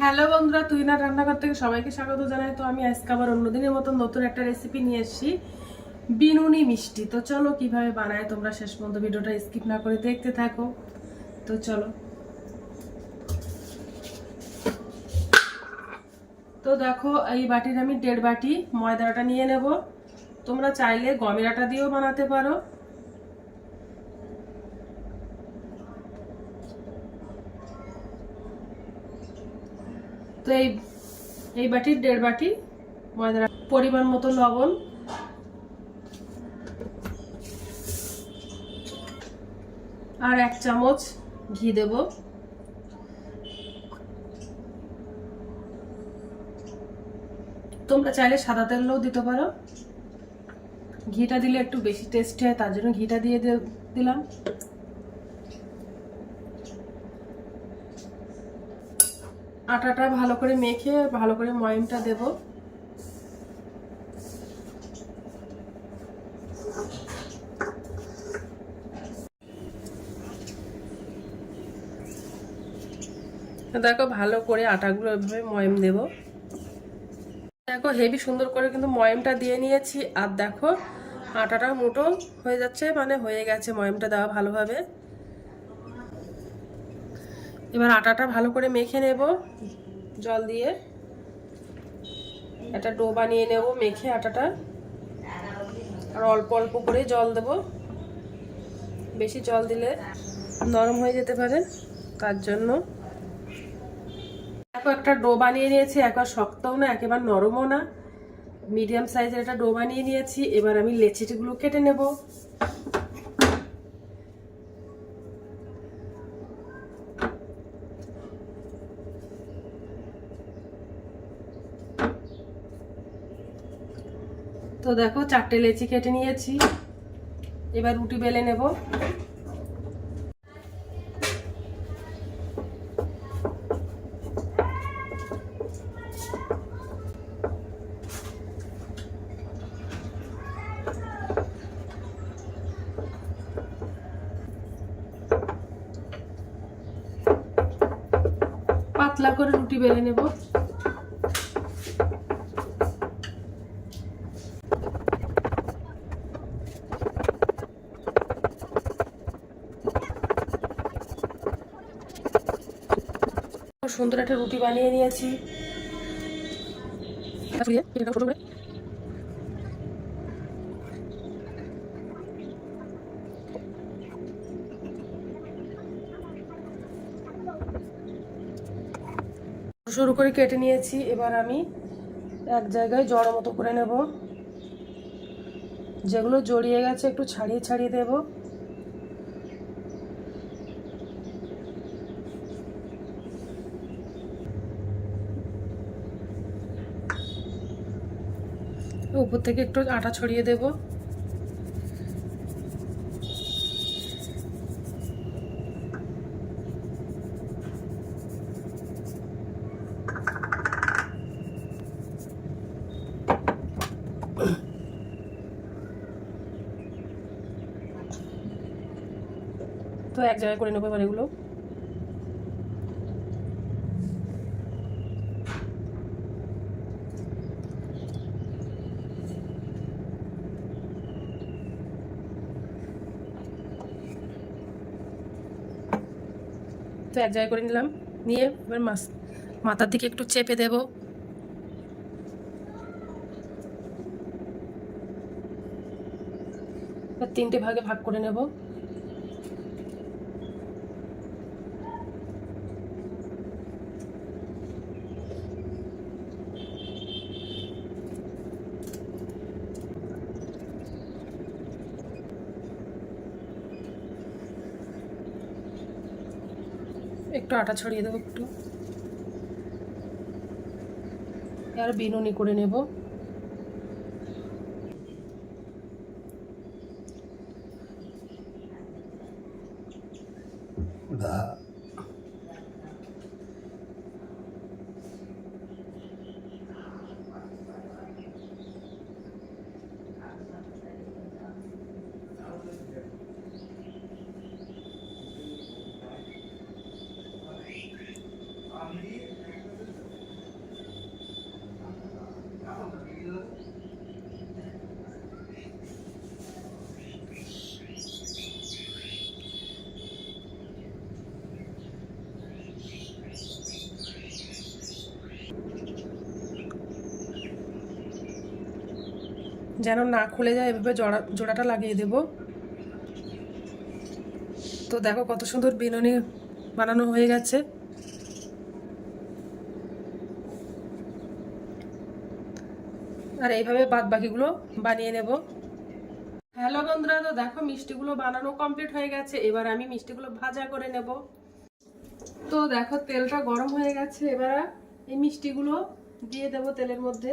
Hello বন্ধুরা, তুই না রান্নাঘর থেকে সবাইকে স্বাগত জানাই। তো আমি আজকে আবার অন্যদিনের মতন নতুন একটা রেসিপি নিয়ে এসেছি, বিনুনি মিষ্টি। তো চলো কিভাবে বানায় তোমরা শেষ পর্যন্ত ভিডিওটা স্কিপ না করে দেখতে থাকো। তো চলো। তো দেখো, এই বাটির আমি 1.5 বাটি ময়দাটা নিয়ে নেব। তোমরা চাইলে গমের আটা দিয়েও বানাতে পারো। তো এই বাটির 1.5 বাটি ময়দা, পরিমাণ মতো লবণ, আর 1 চামচ ঘি দেব। তোমরা চাইলে সাদা তেলও দিতে পারো, ঘিটা দিলে একটু বেশি টেস্টি হয়, তার জন্য ঘিটা দিয়ে দিলাম। আটাটা ভালো করে মেখে ভালো করে ময়মটা দেব। দেখো ভালো করে আটাগুলো এভাবে ময়ম দেব। দেখো হেভি সুন্দর করে কিন্তু ময়মটা দিয়ে নিয়েছি। আর দেখো আটাটা মুঠো হয়ে যাচ্ছে, মানে হয়ে গেছে ময়মটা দেওয়া ভালোভাবে। এবার আটাটা ভালো করে মেখে নেব জল দিয়ে। একটা ডো বানিয়ে নেব মেখে আটাটা, আর অল্প অল্প করে জল দেব। বেশি জল দিলে নরম হয়ে যেতে পারে, তার জন্য। দেখো একটা ডো বানিয়ে নিয়েছি, একবার শক্তও না একেবারে নরমও না, মিডিয়াম সাইজের একটা ডো বানিয়ে নিয়েছি। এবার আমি লেচিগুলো কেটে নেব। তো দেখো 4টে লেচি কেটে নিয়েছি। এবার রুটি বেলে নেব। পাতলা করে রুটি বেলে নেব। সুন্দর একটা রুটি বানিয়ে নিয়েছি। সরু করে কেটে নিয়েছি। এবার আমি এক জায়গায় জড়ো মতো করে নেব। যেগুলো জড়িয়ে গেছে একটু ছাড়িয়ে ছাড়িয়ে দেব। উপর থেকে একটু আটা ছড়িয়ে দেব। তো এক জায়গায় করে নেবো এবার এগুলো। তো এক জায়গায় করে নিলাম, নিয়ে এবার মাথার দিকে একটু চেপে দেব। এবার 3টে ভাগে ভাগ করে নেব। একটু আটা ছড়িয়ে দেবো একটু, আর বিনুনি করে নেব। যেন না খুলে যায়, এভাবে জোড়াটা লাগিয়ে দেব। তো দেখো কত সুন্দর বিনুনি বানানো হয়ে গেছে। আর এইভাবে বাদ বাকিগুলো বানিয়ে নেব। হ্যালো বন্ধুরা, তো দেখো মিষ্টিগুলো বানানো কমপ্লিট হয়ে গেছে। এবার আমি মিষ্টিগুলো ভাজা করে নেব। তো দেখো তেলটা গরম হয়ে গেছে, এবার এই মিষ্টিগুলো দিয়ে দেব তেলের মধ্যে।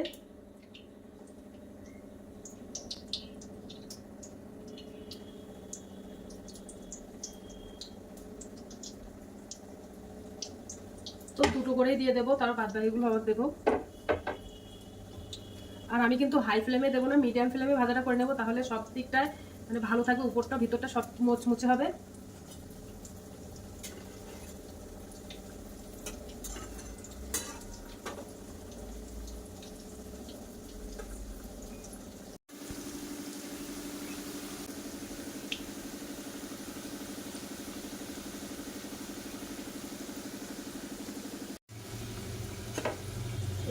তো দুটো করেই দিয়ে দেবো, তার বাদ বাকিগুলো আবার দেবো। আর আমি কিন্তু হাই ফ্লেমে দেবো না, মিডিয়াম ফ্লেমে ভাজাটা করে নেবো, তাহলে সব দিকটায় মানে ভালো থাকবে, উপরটা ভিতরটা সব মুচমুচে হবে।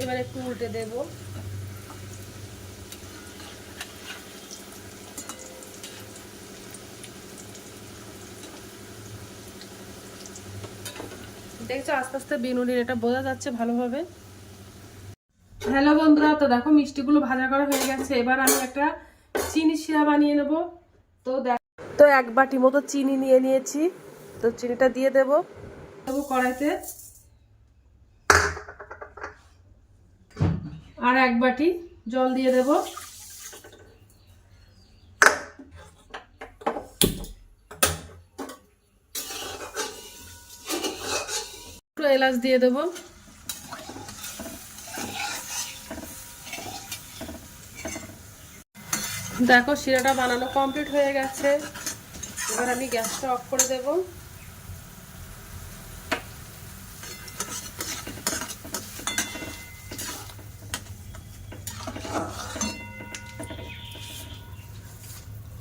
এবার একটু উল্টে দেবো। দেখছো আস্তে আস্তে বিনুনির এটা বোঝা যাচ্ছে ভালোভাবে। হ্যালো বন্ধুরা, তো দেখো মিষ্টিগুলো ভাজা করা হয়ে গেছে। এবার আমি একটা চিনি শিরা বানিয়ে নেব। তো 1 বাটি মতো চিনি নিয়ে নিয়েছি। তো চিনিটা দিয়ে দেবো কড়াইতে। আর 1 বাটি জল দিয়ে দেবো। একটু এলাচ দিয়ে দেবো। দেখো শিরাটা বানানো কমপ্লিট হয়ে গেছে। এবার আমি গ্যাসটা অফ করে দেব।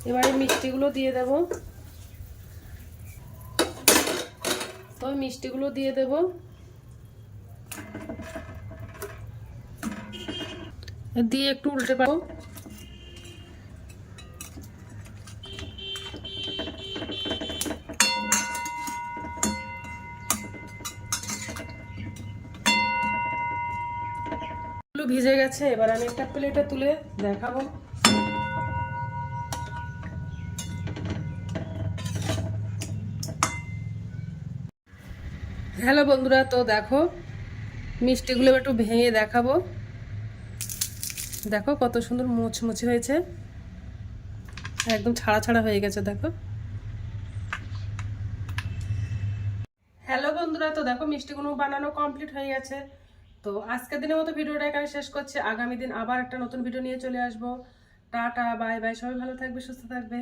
এবারে মিষ্টিগুলো দিয়ে দেব। তো মিষ্টিগুলো দিয়ে দেব। দিয়ে একটু উল্টে পাবো। ভিজে গেছে, এবার আমি একটা প্লেটে তুলে দেখাবো। হ্যালো বন্ধুরা, তো দেখো মিষ্টিগুলো একটু ভেঙে দেখাবো। দেখো কত সুন্দর মুচমুচে হয়েছে, একদম ছাড়া ছাড়া হয়ে গেছে। দেখো হ্যালো বন্ধুরা, তো দেখো মিষ্টিগুলো বানানো কমপ্লিট হয়ে গেছে। তো আজকের দিনের মতো ভিডিওটা এখানে শেষ করছি। আগামী দিন আবার একটা নতুন ভিডিও নিয়ে চলে আসবো। টাটা, বাই বাই, সবাই ভালো থাকবে, সুস্থ থাকবে।